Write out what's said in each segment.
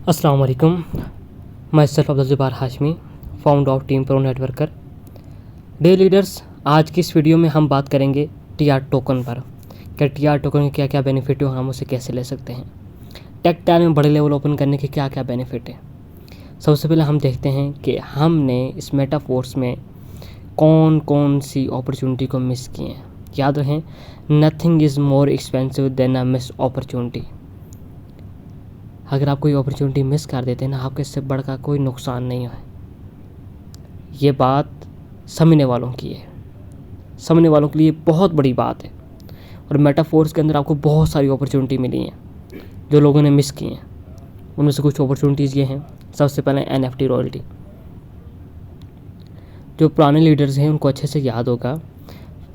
अस्सलाम वालेकुम। मैं Saif Abdul Jabbar Hashmi, founder of team pro networker. Day leaders, आज की इस वीडियो में हम बात करेंगे टीआर टोकन पर। क्या टीआर टोकन के क्या क्या बेनिफिट है और हम उसे कैसे ले सकते हैं। टेक्टाइल में बड़े लेवल ओपन करने के क्या क्या बेनिफिट है। सबसे पहले हम देखते हैं कि हमने इस मेटाफोर्स में कौन कौन सी अपॉर्चुनिटी को मिस किए हैं। याद रखें, nothing is more expensive than a miss opportunity. अगर आप कोई अपॉर्चुनिटी मिस कर देते हैं ना, आपके इससे बढ़कर कोई नुकसान नहीं है। ये बात समझने वालों की है, समझने वालों के लिए बहुत बड़ी बात है। और मेटाफोर्स के अंदर आपको बहुत सारी अपॉर्चुनिटी मिली हैं जो लोगों ने मिस की हैं। उनमें से कुछ अपॉर्चुनिटीज़ ये हैं। सबसे पहले NFT रॉयल्टी। जो पुराने लीडर्स हैं उनको अच्छे से याद होगा,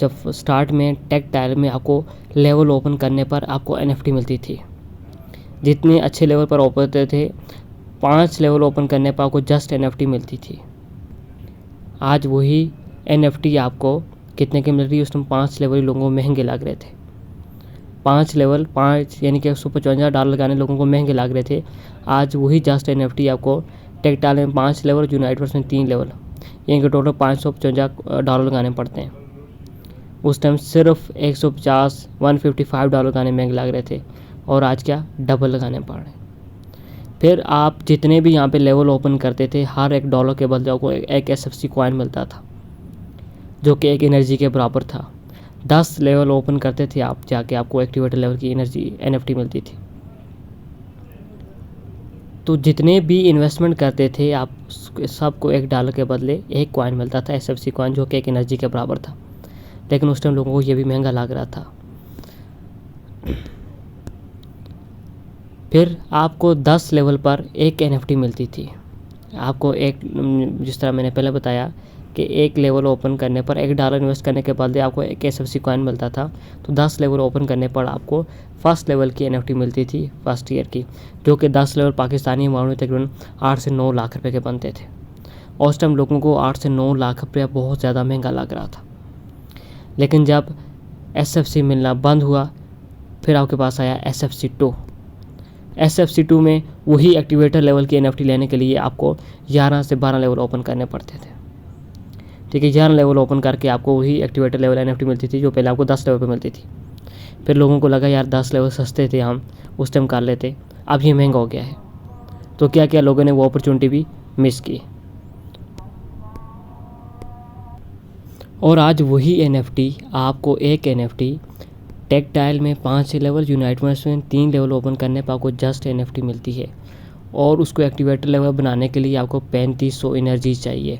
जब स्टार्ट में टेक्टाइल में आपको लेवल ओपन करने पर आपको NFT मिलती थी। जितने अच्छे लेवल पर ओपन होते थे, 5 लेवल ओपन करने पर आपको जस्ट NFT मिलती थी। आज वही NFT आपको कितने की मिल रही है? उस टाइम 5 लेवल लोगों को महंगे लग रहे थे। 5 लेवल 5 यानी कि $155 लगाने लोगों को महंगे लग रहे थे। आज वही जस्ट NFT आपको टेक्टाइल में 5 लेवल, यूनाइटवर्स में 3 लेवल, यानी कि टोटल $555 लगाने पड़ते हैं। उस टाइम सिर्फ $150-155 लगाने महंगे लग रहे थे, और आज क्या डबल लगाने पड़ रहे हैं। फिर आप जितने भी यहाँ पे लेवल ओपन करते थे, हर $1 के बदले आपको एक SFC कॉइन मिलता था, जो कि एक एनर्जी के बराबर था। 10 लेवल ओपन करते थे आप, जाके आपको एक्टिवेटर लेवल की एनर्जी NFT मिलती थी। तो जितने भी इन्वेस्टमेंट करते थे आप, सबको $1 के बदले एक कॉइन मिलता था, SFC कॉइन, जो कि एक एनर्जी के बराबर था। लेकिन उस टाइम लोगों को ये भी महंगा लग रहा था। फिर आपको 10 लेवल पर एक NFT मिलती थी। आपको एक, जिस तरह मैंने पहले बताया कि एक लेवल ओपन करने पर $1 इन्वेस्ट करने के बदले आपको एक SFC कॉइन मिलता था। तो 10 लेवल ओपन करने पर आपको फर्स्ट लेवल की NFT मिलती थी, फर्स्ट ईयर की, जो कि 10 लेवल पाकिस्तानी अमाउंट में तकरीबन 8 से 9 लाख रुपए के बनते थे। और उस टाइम लोगों को 8 से 9 लाख रुपया बहुत ज़्यादा महंगा लग रहा था। लेकिन जब SFC मिलना बंद हुआ, फिर आपके पास आया SFC2। SFC2 में वही एक्टिवेटर लेवल की NFT लेने के लिए आपको 11 से 12 लेवल ओपन करने पड़ते थे। ठीक है, 11 लेवल ओपन करके आपको वही एक्टिवेटर लेवल NFT मिलती थी, जो पहले आपको 10 लेवल पे मिलती थी। फिर लोगों को लगा यार 10 लेवल सस्ते थे, हम उस टाइम कर लेते, अब ये महंगा हो गया है। तो क्या किया लोगों ने, वो अपॉर्चुनिटी भी मिस की। और आज वही NFT आपको एक NFT टेक्टाइल में 5 लेवल, यूनाइटवर्स में 3 लेवल ओपन करने पर आपको जस्ट NFT मिलती है। और उसको एक्टिवेटर लेवल बनाने के लिए आपको 3500 एनर्जी चाहिए।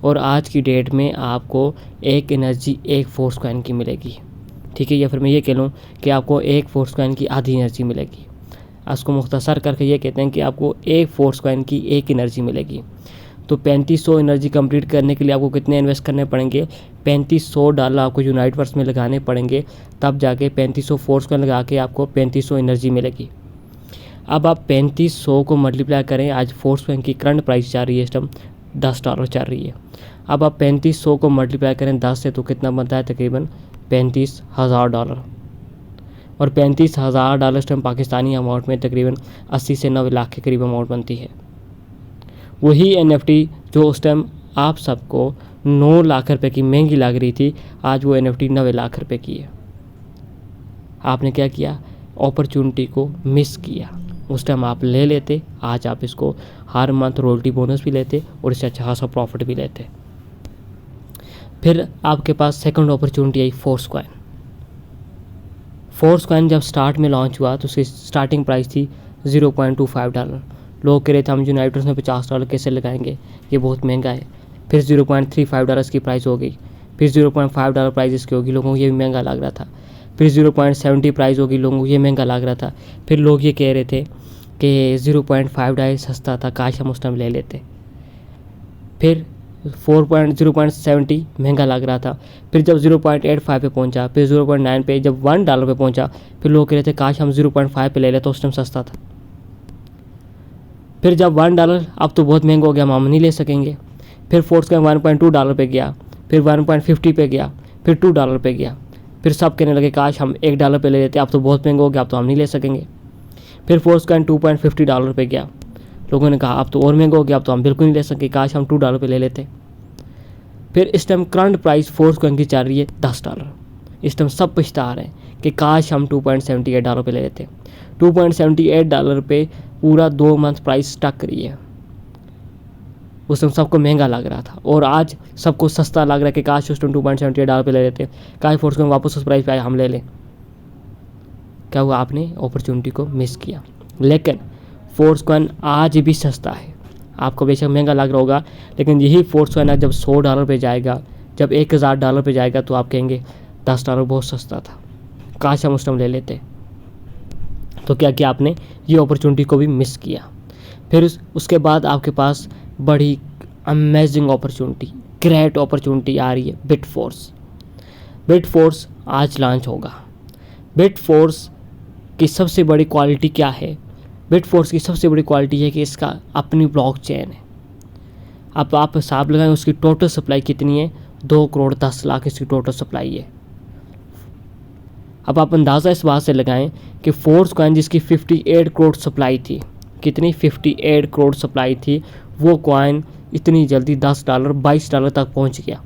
और आज की डेट में आपको एक एनर्जी एक फोर्स कॉइन की मिलेगी। ठीक है, या फिर मैं ये कह लूँ कि आपको एक फोर्स कॉइन की आधी एनर्जी मिलेगी। उसको मुख्तसर करके ये कहते हैं कि आपको एक फोर्स कॉइन की एक एनर्जी मिलेगी। तो 3500 एनर्जी कंप्लीट करने के लिए आपको कितने इन्वेस्ट करने पड़ेंगे? $3500 आपको यूनाइटवर्स में लगाने पड़ेंगे, तब जाके 3500 फोर्स कॉइन लगा के आपको 3500 एनर्जी मिलेगी। अब आप 3500 को मल्टीप्लाई करें, आज फोर्स कॉइन की करंट प्राइस चल रही है इस टाइम $10 चल रही है। अब आप 3500 को मल्टीप्लाई करें 10 से, तो कितना बनता है? तकरीबन $35,000। और $35,000 इस टाइम पाकिस्तानी अमाउंट में तकरीबन 80 से 90 लाख के करीब अमाउंट बनती है। वही NFT जो उस टाइम आप सबको 9 लाख रुपए की महंगी लग रही थी, आज वो NFT 90 लाख रुपए की है। आपने क्या किया? अपॉर्चुनिटी को मिस किया। उस टाइम आप ले लेते, आज आप इसको हर मंथ रॉयल्टी बोनस भी लेते और इससे अच्छा खासा प्रॉफिट भी लेते। फिर आपके पास सेकंड अपॉर्चुनिटी आई फोर्स कॉइन। फोर्स कॉइन जब स्टार्ट में लॉन्च हुआ तो उसकी स्टार्टिंग प्राइस थी $0.25। लोग कह रहे थे हम यूनाइटवर्स में $50 कैसे लगाएंगे, ये बहुत महंगा है। फिर $0.35 की प्राइस हो गई, फिर $0.5 प्राइस इसकी होगी, लोगों को ये भी महंगा लग रहा था। फिर 0.70 प्राइस होगी, लोगों को ये महंगा लग रहा था। फिर लोग ये कह रहे थे कि $0.5 सस्ता था, काश हम उस टाइम ले लेते। फिर 0.70 महंगा लग रहा था। फिर जब 0.85 पे पहुंचा, फिर 0.9 पे, जब $1 पे पहुंचा, फिर लोग कह रहे थे काश हम 0.5 पे ले लेते, उस टाइम सस्ता था। फिर जब $1 अब तो बहुत महंगा हो गया, हम नहीं ले सकेंगे। फिर फोर्स कॉइन $1.2 पे गया, फिर 1.50 पे गया, फिर $2 पे गया। फिर सब कहने लगे काश हम $1 पे ले लेते, अब तो बहुत महंगा हो गया, अब तो हम नहीं ले सकेंगे। फिर फोर्स कॉइन $2.50 पे गया, लोगों ने कहा अब तो और महंगा हो गया, अब तो हम बिल्कुल नहीं ले सके, काश हम $2 पे ले लेते। फिर इस time current price force coin की चल रही है $10। इस टाइम सब पछता रहे हैं कि काश हम $2.78 पे ले लेते। $2.78 पे पूरा 2 मंथ प्राइस स्टक रही है। उस टाइम सबको महंगा लग रहा था और आज सबको सस्ता लग रहा है कि काश उस टाइम $2.78 पे ले लेते, काश फोर्स कॉइन वापस उस प्राइस पे आए, हम ले लें। क्या हुआ, आपने अपॉर्चुनिटी को मिस किया। लेकिन फोर्स कॉइन आज भी सस्ता है। आपको बेशक महंगा लग रहा होगा, लेकिन यही फोर्स कॉइन जब $100 पे जाएगा, जब $1000 पे जाएगा, तो आप कहेंगे $10 बहुत सस्ता था, काश हम उस टाइम ले लेते। तो क्या किया आपने, ये अपॉर्चुनिटी को भी मिस किया। फिर उसके बाद आपके पास बड़ी अमेजिंग अपॉर्चुनिटी, ग्रेट अपॉर्चुनिटी आ रही है, बिटफोर्स। बिटफोर्स आज लॉन्च होगा। बिटफोर्स की सबसे बड़ी क्वालिटी क्या है? बिटफोर्स की सबसे बड़ी क्वालिटी है कि इसका अपनी ब्लॉकचेन है। अब आप हिसाब लगाएं उसकी टोटल सप्लाई कितनी है, 2,10,00,000 इसकी टोटल सप्लाई है। अब आप अंदाज़ा इस बात से लगाएं कि फोर्स कॉइन जिसकी 58 करोड़ सप्लाई थी, कितनी 58 करोड़ सप्लाई थी, वो कॉइन इतनी जल्दी $10 $22 तक पहुंच गया,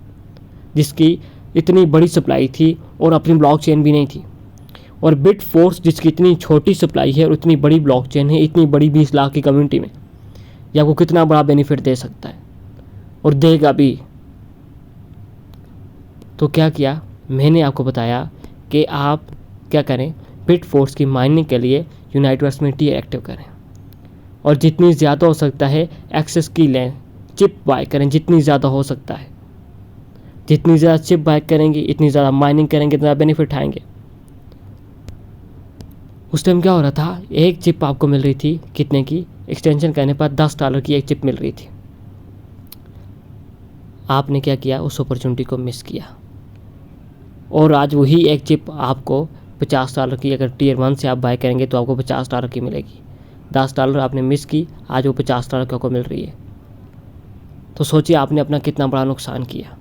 जिसकी इतनी बड़ी सप्लाई थी और अपनी ब्लॉकचेन भी नहीं थी। और बिटफोर्स जिसकी इतनी छोटी सप्लाई है और इतनी बड़ी ब्लॉकचेन है, इतनी बड़ी 20 लाख की कम्युनिटी में, ये आपको कितना बड़ा बेनिफिट दे सकता है और देगा भी। तो क्या किया, मैंने आपको बताया कि आप क्या करें, बिटफोर्स की माइनिंग के लिए यूनाइटवर्स में टी एक्टिव करें और जितनी ज़्यादा हो सकता है एक्सेस की लें, चिप बाय करें जितनी ज़्यादा हो सकता है। जितनी ज़्यादा चिप बाय करेंगे, इतनी ज़्यादा माइनिंग करेंगे, इतना बेनिफिट आएंगे। उस टाइम क्या हो रहा था, एक चिप आपको मिल रही थी कितने की, एक्सटेंशन करने पर $10 की एक चिप मिल रही थी। आपने क्या किया, उस अपॉर्चुनिटी को मिस किया और आज वही एक चिप आपको $50 की, अगर Tier 1 से आप बाय करेंगे तो आपको $50 की मिलेगी। $10 आपने मिस की, आज वो $50 की आपको मिल रही है। तो सोचिए आपने अपना कितना बड़ा नुकसान किया।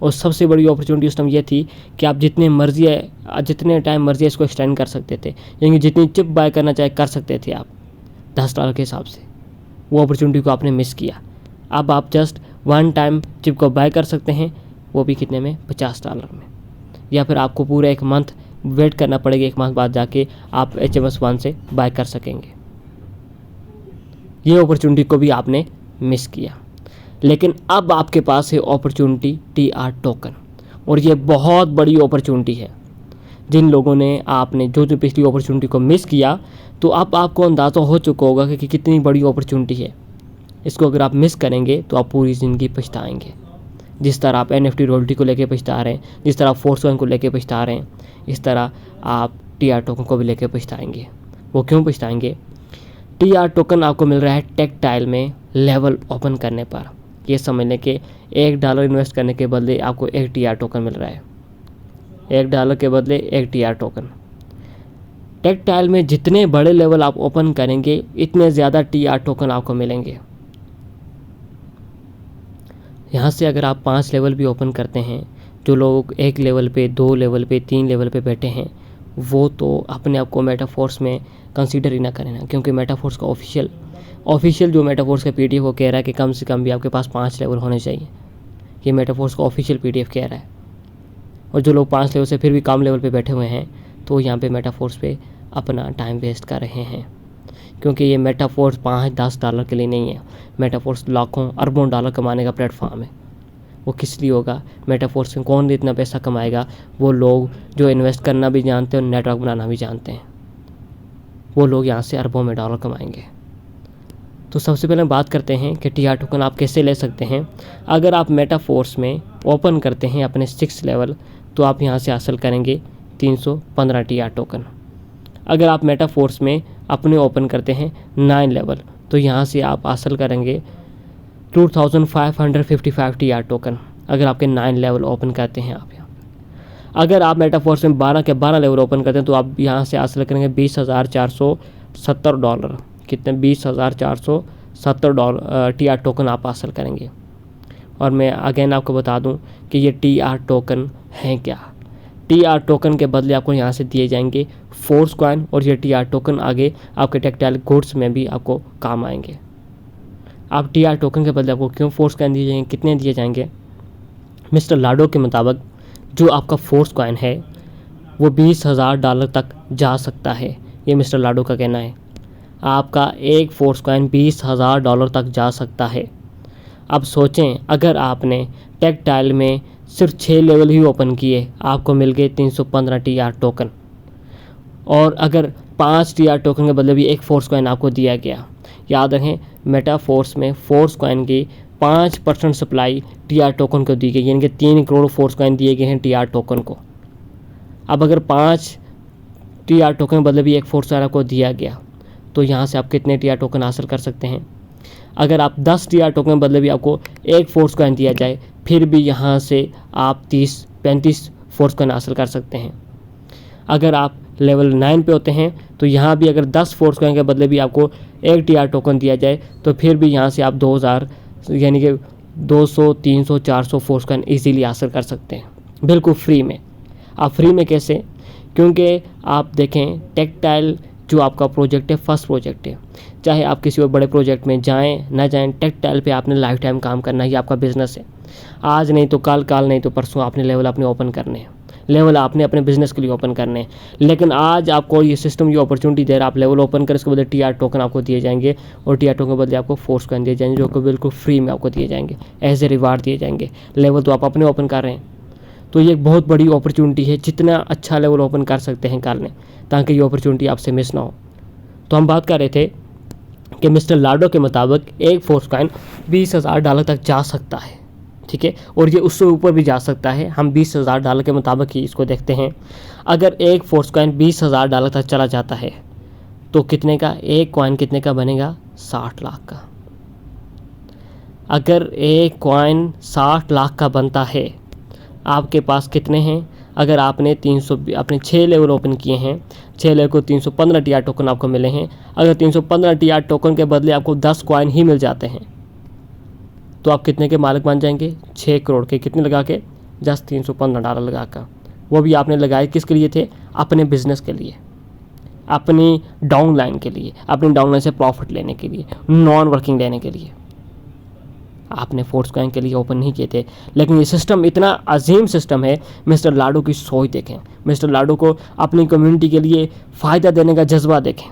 और सबसे बड़ी अपॉर्चुनिटी उस टाइम ये थी कि आप जितने टाइम मर्जी इसको एक्सटेंड कर सकते थे, यानी जितनी चिप बाय करना चाहे कर सकते थे आप $10 के हिसाब से। वो अपॉर्चुनिटी को आपने मिस किया। अब आप जस्ट 1 टाइम चिप को बाय कर सकते हैं, वो भी कितने में, $50 में। या फिर आपको पूरा 1 मंथ वेट करना पड़ेगा, 1 मंथ बाद जाके आप HMS1 से बाय कर सकेंगे। ये अपॉर्चुनिटी को भी आपने मिस किया। लेकिन अब आपके पास है अपॉर्चुनिटी TR टोकन, और ये बहुत बड़ी अपॉर्चुनिटी है। जिन लोगों ने आपने जो पिछली अपॉर्चुनिटी को मिस किया, तो अब आपको अंदाज़ा हो चुका होगा कि कितनी बड़ी अपॉर्चुनिटी है। इसको अगर आप मिस करेंगे तो आप पूरी ज़िंदगी पछताएंगे। जिस तरह आप NFT रॉयल्टी को लेके पछता रहे हैं, जिस तरह आप फोर्स कॉइन को लेके पछता रहे हैं, इस तरह आप TR टोकन को भी लेके पछताएंगे। वो क्यों पछताएंगे? TR टोकन आपको मिल रहा है टेक्टाइल में लेवल ओपन करने पर। ये समझ लें कि $1 इन्वेस्ट करने के बदले आपको 1 TR टोकन मिल रहा है। $1 के बदले 1 TR टोकन। टेक्टाइल में जितने बड़े लेवल आप ओपन करेंगे, इतने ज़्यादा TR टोकन आपको मिलेंगे। यहाँ से अगर आप 5 लेवल भी ओपन करते हैं, जो लोग 1 लेवल पे, 2 लेवल पे, 3 लेवल पे बैठे हैं, वो तो अपने आप को मेटाफोर्स में कंसीडर ही ना करें ना, क्योंकि मेटाफोर्स का ऑफिशियल जो मेटाफोर्स का PDF वो कह रहा है कि कम से कम भी आपके पास 5 लेवल होने चाहिए। ये मेटाफोर्स का ऑफिशियल PDF कह रहा है। और जो लोग 5 लेवल से फिर भी कम लेवल पे बैठे हुए हैं, तो यहाँ पे मेटाफोर्स पे अपना टाइम वेस्ट कर रहे हैं, क्योंकि ये मेटाफोर्स $5-10 के लिए नहीं है। मेटाफोर्स लाखों अरबों डॉलर कमाने का प्लेटफॉर्म है। वो किस लिए होगा? मेटाफोर्स में कौन इतना पैसा कमाएगा? वो लोग जो इन्वेस्ट करना भी जानते हैं और नेटवर्क बनाना भी जानते हैं, वो लोग यहाँ से अरबों में डॉलर कमाएंगे। तो सबसे पहले बात करते हैं कि TR टोकन आप कैसे ले सकते हैं। अगर आप मेटाफोर्स में ओपन करते हैं अपने 6 लेवल, तो आप यहाँ से हासिल करेंगे 315 TR टोकन। अगर आप मेटाफोर्स में अपने ओपन करते हैं 9 लेवल, तो यहाँ से आप हासिल करेंगे 2555 TR टोकन। अगर आपके 9 लेवल ओपन करते हैं आप यहाँ। अगर आप मेटाफोर्स में 12 के 12 लेवल ओपन करते हैं, तो आप यहाँ से हासिल करेंगे $20,470। कितने? $20,470 TR टोकन आप हासिल करेंगे। और मैं अगेन आपको बता दूं कि ये TR टोकन हैं क्या। TR टोकन के बदले आपको यहाँ से दिए जाएंगे फोर्स कॉइन, और ये TR टोकन आगे आपके टेक्टाइल गुड्स में भी आपको काम आएंगे। आप TR टोकन के बदले आपको क्यों फोर्स कॉइन दिए जाएंगे, कितने दिए जाएंगे? मिस्टर लाडो के मुताबिक जो आपका फोर्स कॉइन है वो $20,000 तक जा सकता है। ये मिस्टर लाडो का कहना है। आपका एक फोर्स कॉइन $20,000 तक जा सकता है। अब सोचें, अगर आपने टेक्टाइल में सिर्फ 6 लेवल ही ओपन किए, आपको मिल गए 315 TR टोकन, और अगर 5 TR टोकन के बदले भी एक फोर्स कॉइन आपको दिया गया। याद रखें, मेटाफोर्स में फोर्स कॉइन की 5% सप्लाई TR टोकन को दी गई, यानी कि 3 करोड़ फोर्स कॉइन दिए गए हैं TR टोकन को। अब अगर 5 TR टोकन के बदले भी एक फोर्स कॉइन आपको दिया गया, तो यहाँ से आप कितने TR टोकन हासिल कर सकते हैं? अगर आप 10 TR टोकन के बदले भी आपको एक फोर्स कॉइन दिया जाए, फिर भी यहाँ से आप 30-35 फोर्स कॉइन हासिल कर सकते हैं। अगर आप लेवल 9 पे होते हैं तो यहाँ भी अगर 10 फोर्स कॉइन के बदले भी आपको एक TR टोकन दिया जाए, तो फिर भी यहाँ से आप 2000 यानी कि 200, 300, 400 फोर्स कॉइन ईजीली हासिल कर सकते हैं, बिल्कुल फ्री में। आप फ्री में कैसे? क्योंकि आप देखें, टेक्टाइल जो आपका प्रोजेक्ट है, फर्स्ट प्रोजेक्ट है। चाहे आप किसी और बड़े प्रोजेक्ट में जाएं ना जाएं, टेक्टाइल पे आपने लाइफ टाइम काम करना है। ये आपका बिजनेस है। आज नहीं तो कल, कल नहीं तो परसों आपने लेवल अपने ओपन करने हैं। लेवल आपने अपने बिजनेस के लिए ओपन करने हैं। लेकिन आज आपको ये सिस्टम ये अपॉर्चुनिटी दे रहा है, आप लेवल ओपन कर, इसके बदले TR टोकन आपको दिए जाएंगे, और TR टोकन के बदले आपको फोर्स कॉइन दिए जाएंगे, जो कि बिल्कुल फ्री में आपको दिए जाएंगे, एज ए रिवार्ड दिए जाएंगे। लेवल तो आप अपने ओपन कर रहे हैं, तो ये एक बहुत बड़ी अपॉर्चुनिटी है। जितना अच्छा लेवल ओपन कर सकते हैं कर लें, ताकि ये अपॉर्चुनिटी आपसे मिस ना हो। तो हम बात कर रहे थे कि मिस्टर लाडो के मुताबिक एक फोर्स कॉइन $20,000 तक जा सकता है, ठीक है, और ये उससे ऊपर भी जा सकता है। हम $20,000 के मुताबिक ही इसको देखते हैं। अगर एक फोर्स कॉइन $20,000 तक चला जाता है, तो कितने का एक कॉइन कितने का बनेगा? 60 लाख का। अगर एक कॉइन 60 लाख का बनता है, आपके पास कितने हैं? अगर आपने 6 लेवल ओपन किए हैं, 6 लेवल को 315 TR टोकन आपको मिले हैं। अगर 315 TR टोकन के बदले आपको 10 कॉइन ही मिल जाते हैं, तो आप कितने के मालिक बन जाएंगे? 6 करोड़ के। कितने लगा के? जस्ट $315 लगा कर। वो भी आपने लगाए किसके लिए थे? अपने बिजनेस के लिए, अपनी डाउन लाइन के लिए, अपनी डाउन लाइन से प्रॉफिट लेने के लिए, नॉन वर्किंग लेने के लिए आपने फोर्स कॉइन के लिए ओपन नहीं किए थे। लेकिन ये सिस्टम इतना अजीम सिस्टम है। मिस्टर लाडो की सोच देखें, मिस्टर लाडो को अपनी कम्युनिटी के लिए फ़ायदा देने का जज्बा देखें,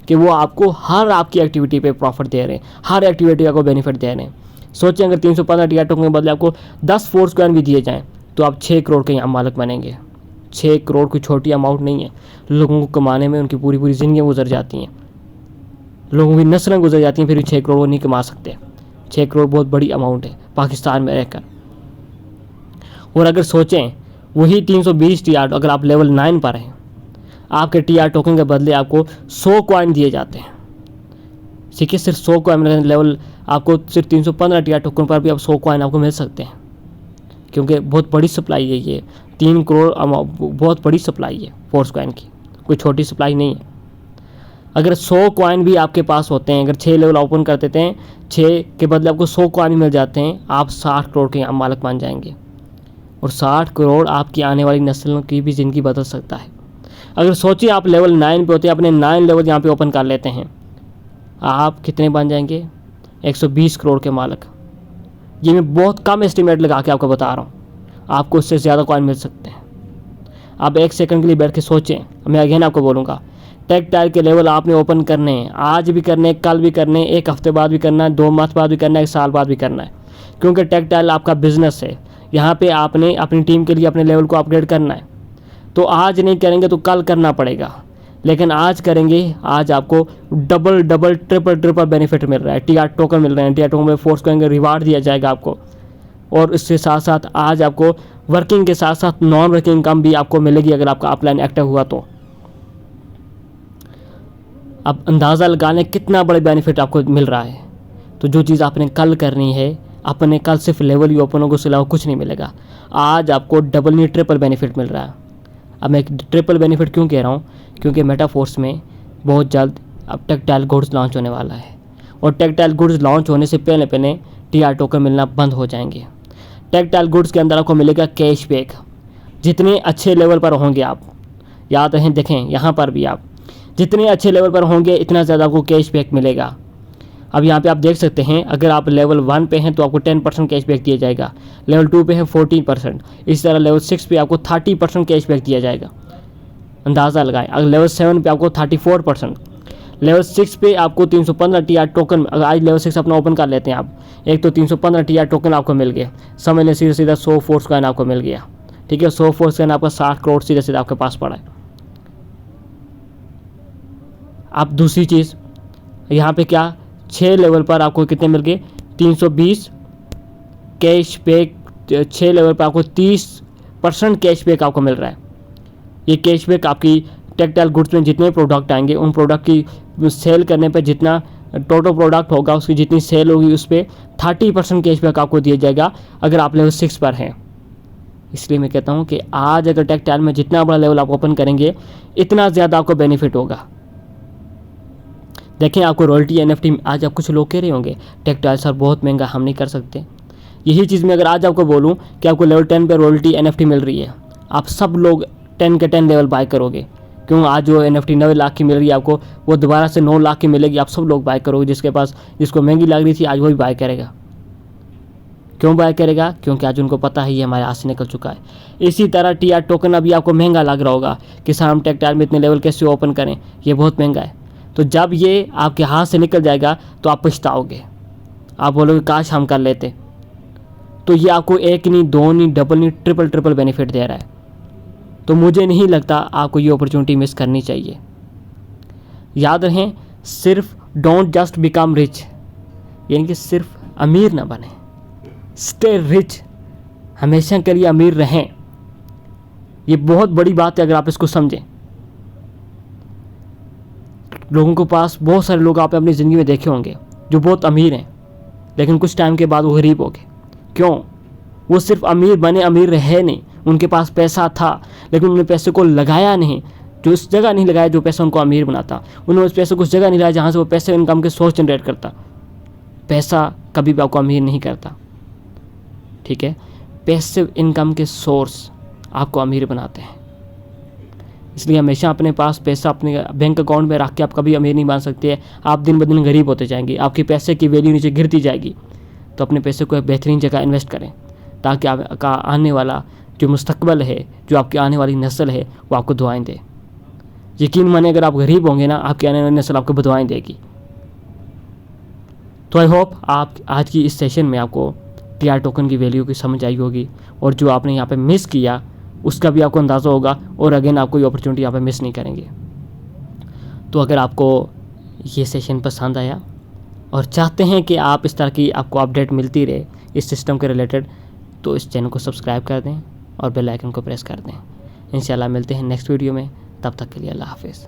कि वो आपको हर आपकी एक्टिविटी पे प्रॉफिट दे रहे हैं, हर एक्टिविटी का को बेनिफिट दे रहे हैं। सोचें, अगर 315 TR टोकन के बदले आपको 10 फोर्स कॉइन भी दिए जाएँ, तो आप 6 करोड़ के यहाँ मालिक बनेंगे। 6 करोड़ कोई छोटी अमाउंट नहीं है। लोगों को कमाने में उनकी पूरी पूरी ज़िंदगियाँ गुजर जाती हैं, लोगों की नस्लें गुजर जाती हैं, फिर भी 6 करोड़ वो नहीं कमा सकते। 6 करोड़ बहुत बड़ी अमाउंट है पाकिस्तान में रहकर। और अगर सोचें, वही 320 TR अगर आप लेवल 9 पर हैं, आपके TR टोकन के बदले आपको 100 कॉइन दिए जाते हैं। ठीक है, सिर्फ 100 कॉइन लेवल आपको सिर्फ 315 TR टोकन पर भी आप 100 कॉइन आपको मिल सकते हैं, क्योंकि बहुत बड़ी सप्लाई है। ये 3 करोड़ बहुत बड़ी सप्लाई है फोर्स कॉइन की, कोई छोटी सप्लाई नहीं है। अगर 100 कॉइन भी आपके पास होते हैं, अगर 6 लेवल ओपन कर देते हैं, 6 के बदले आपको 100 कॉइन मिल जाते हैं, आप 60 करोड़ के यहाँ मालिक बन जाएंगे। और 60 करोड़ आपकी आने वाली नस्लों की भी ज़िंदगी बदल सकता है। अगर सोचिए, आप लेवल 9 पे होते हैं, अपने 9 लेवल यहाँ पे ओपन कर लेते हैं, आप कितने बन जाएंगे? 120 करोड़ के मालिक। ये मैं बहुत कम एस्टिमेट लगा के आपको बता रहा हूँ, आपको इससे ज़्यादा कॉइन मिल सकते हैं। आप एक सेकंड के लिए बैठ के सोचें, मैं अगेन आपको बोलूँगा, टेक्टाइल के लेवल आपने ओपन करने हैं, आज भी करने, कल भी करने, 1 हफ्ते बाद भी करना है, 2 माह बाद भी करना है, 1 साल बाद भी करना है, क्योंकि टेक्टाइल आपका बिजनेस है। यहाँ पे आपने अपनी टीम के लिए अपने लेवल को अपग्रेड करना है। तो आज नहीं करेंगे तो कल करना पड़ेगा, लेकिन आज करेंगे, आज आपको डबल डबल ट्रिपल बेनिफिट मिल रहा है। TR टोकन मिल रहे हैं, TR टोकन में फोर्स करेंगे, रिवार्ड दिया जाएगा आपको, और इसके साथ साथ आज आपको वर्किंग के साथ साथ नॉन वर्किंग इनकम भी आपको मिलेगी अगर आपका अपलाइन एक्टिव हुआ तो। अब अंदाज़ा लगा लें कितना बड़े बेनिफिट आपको मिल रहा है। तो जो चीज़ आपने कल करनी है, अपने कल सिर्फ लेवल ही ओपन होगा, उसके अलावा कुछ नहीं मिलेगा। आज आपको डबल नहीं ट्रिपल बेनिफिट मिल रहा है। अब मैं ट्रिपल बेनिफिट क्यों कह रहा हूँ? क्योंकि मेटाफोर्स में बहुत जल्द अब टेक्टाइल गुड्स लॉन्च होने वाला है, और टेक्टाइल गुड्स लॉन्च होने से पहले पहले TR टोकन मिलना बंद हो जाएंगे। टेक्टाइल गुड्स के अंदर आपको मिलेगा कैशबैक। जितने अच्छे लेवल पर होंगे आप, याद रखें, देखें यहाँ पर भी आप जितने अच्छे लेवल पर होंगे इतना ज़्यादा आपको कैशबैक मिलेगा। अब यहाँ पे आप देख सकते हैं, अगर आप लेवल 1 पे हैं तो आपको 10% कैशबैक दिया जाएगा, लेवल 2 पे है 14%, इसी तरह लेवल 6 पे आपको 30% कैशबैक दिया जाएगा। अंदाज़ा लगाएं, अगर लेवल 7 पे आपको 34%, लेवल 6 पे आपको 315 TR टोकन, अगर आज लेवल 6 अपना ओपन कर लेते हैं आप, एक तो 315 TR टोकन आपको मिल गया, समझ लें सीधा सीधा 100 फोर्स कॉइन आपको मिल गया। ठीक है, 100 फोर्स कॉइन आपका 60 करोड़ सीधा सीधा आपके पास पड़ा है। अब दूसरी चीज़ यहाँ पे क्या, 6 लेवल पर आपको कितने मिल गए, 320 कैशबैक, 6 लेवल पर आपको 30% कैशबैक आपको मिल रहा है। ये कैशबैक आपकी टेक्सटाइल गुड्स में जितने प्रोडक्ट आएंगे उन प्रोडक्ट की सेल करने पर जितना टोटल प्रोडक्ट होगा उसकी जितनी सेल होगी उस पर 30% कैशबैक आपको दिया जाएगा अगर आप लेवल 6 पर हैं। इसलिए मैं कहता हूँ कि आज अगर टेक्सटाइल में जितना बड़ा लेवल आप ओपन करेंगे इतना ज़्यादा आपको बेनिफिट होगा। देखें, आपको रॉयल्टी NFT आज आप कुछ लोग कह रहे होंगे टेक्सटाइल सर बहुत महंगा, हम नहीं कर सकते। यही चीज़ मैं अगर आज आपको बोलूँ कि आपको लेवल 10 पर रॉयल्टी NFT मिल रही है, आप सब लोग 10 के 10 लेवल बाय करोगे। क्यों, आज जो NFT 9 लाख की मिल रही है आपको, वो दोबारा से 9 लाख की मिलेगी, आप सब लोग बाय करोगे। जिसको महंगी लग रही थी आज वही बाय करेगा। क्यों बाय करेगा, क्योंकि आज उनको पता है ये हमारे हाथ से निकल चुका है। इसी तरह TR टोकन अभी आपको महंगा लग रहा होगा कि सर हम टेक्सटाइल में इतने लेवल कैसे ओपन करें, ये बहुत महंगा है। तो जब ये आपके हाथ से निकल जाएगा तो आप पछताओगे, आप बोलोगे काश हम कर लेते। तो ये आपको एक नहीं, दो नहीं, डबल नहीं, ट्रिपल बेनिफिट दे रहा है। तो मुझे नहीं लगता आपको ये अपॉर्चुनिटी मिस करनी चाहिए। याद रहें, सिर्फ डोंट जस्ट बिकम रिच, यानी कि सिर्फ अमीर ना बने, स्टे रिच, हमेशा के लिए अमीर रहें। ये बहुत बड़ी बात है अगर आप इसको समझें। लोगों के पास, बहुत सारे लोग आपने अपनी ज़िंदगी में देखे होंगे जो बहुत अमीर हैं लेकिन कुछ टाइम के बाद वो गरीब हो गए। क्यों, वो सिर्फ अमीर बने, अमीर रहे नहीं। उनके पास पैसा था लेकिन उन्होंने पैसे को लगाया नहीं, जो उस जगह नहीं लगाया जो पैसा उनको अमीर बनाता। उन्होंने उस पैसे को उस जगह नहीं लगाया जहाँ से वो पैसे इनकम के सोर्स जनरेट करता। पैसा कभी भी आपको अमीर नहीं करता, ठीक है। पैसिव इनकम के सोर्स आपको अमीर बनाते हैं। इसलिए हमेशा अपने पास पैसा अपने बैंक अकाउंट में रख के आप कभी अमीर नहीं बन सकते। आप दिन ब दिन गरीब होते जाएंगे, आपके पैसे की वैल्यू नीचे गिरती जाएगी। तो अपने पैसे को एक बेहतरीन जगह इन्वेस्ट करें ताकि आपका आने वाला जो मुस्तकबल है, जो आपकी आने वाली नस्ल है, वो आपको दुआएं दे। यकीन माने अगर आप गरीब होंगे ना, आपकी आने वाली नस्ल आपको दुआएं देगी। तो आई होप आप आज की इस सेशन में आपको TR टोकन की वैल्यू की समझ आई होगी और जो आपने यहाँ पे मिस किया उसका भी आपको अंदाज़ा होगा और अगेन आपको ये अपॉर्चुनिटी यहाँ पे मिस नहीं करेंगे। तो अगर आपको ये सेशन पसंद आया और चाहते हैं कि आप इस तरह की आपको अपडेट मिलती रहे इस सिस्टम के रिलेटेड, तो इस चैनल को सब्सक्राइब कर दें और बेल आइकन को प्रेस कर दें। इंशाल्लाह मिलते हैं नेक्स्ट वीडियो में, तब तक के लिए अल्लाह हाफिज़।